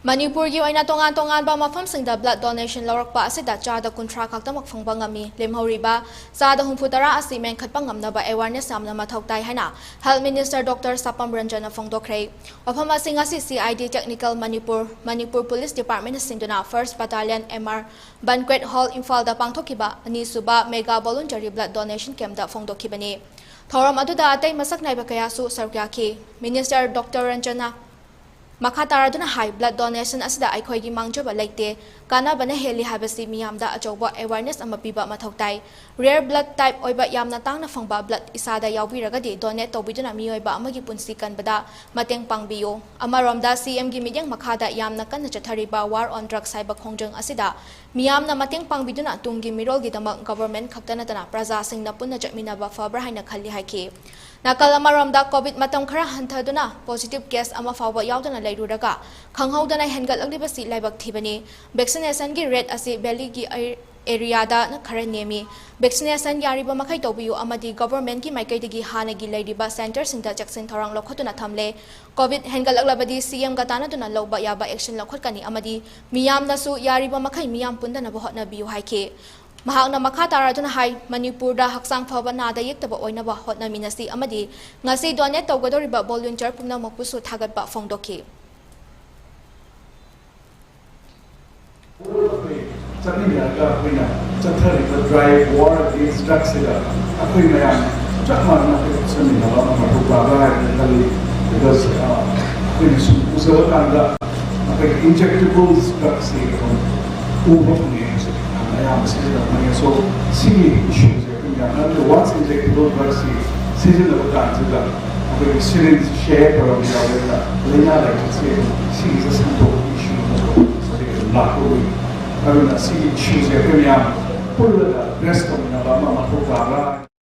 Manipur gi oina tongan ba mafam singda blood donation lawrak pa asida chada kuntra khaktamak phangba ngami lemhori ba chada humphutara asi men khatpa ngamna ba awareness samna mathok tai haina Health Minister Dr. Sapam Ranjana Phongdokhre ofam asinga CID Technical Manipur Police Department singduna 1st Battalion MR Banquet Hall Imphal da pangthokiba ani suba mega voluntary blood donation camp da phongdokhibani thoram aduda atai masak naiba kaya su sarkyaki Minister Dr. Ranjana Makataraduna high blood donation asida aikhoigi mangjaba laite kana bana heli habasi miyamda achoba awareness amapiba mathoktai rare blood type oiba yamna tangna phangba blood isada yaubiragadi donate tobiduna miyoiba amagi punsi kanbada mateng pangbiyo amaromda CM gi midyang makhada yamna kanna chathariba war on drugs saiba khongjang asida miyamna mateng pangbiduna tunggi mirolgi damak government khaktana tana praja singna punna chatminaba fabra haina khalli haiki Nakal amaromda COVID matam khara hanthaduna positive case ama fawba yaudana lairuraga khanghaudana hengal agliba si laibak thibani vaccination gi rate asi valley gi area da na khara nemi vaccination yariba makhai tobiyu amadi government gi maikai digi hana gi lairiba center singta jackson thorang lokhotuna thamle COVID hengal aglabadi CM gatana tuna loba yaba action lokhotkani amadi miyam nasu yariba makhai miyam pundana bahotna biyu haike Mahakna makataraduna hai Manipur da haksang phaba nada yektaba oinaba hotna minasi amadi ngasi donate tawgadoriba volunteer pumna makpusu thagatba phongdoki drive war against drugs injectables drugs so see issues once injectable drugs season of the syringe shape or like see is a simple issue block away see issues pull the rest of the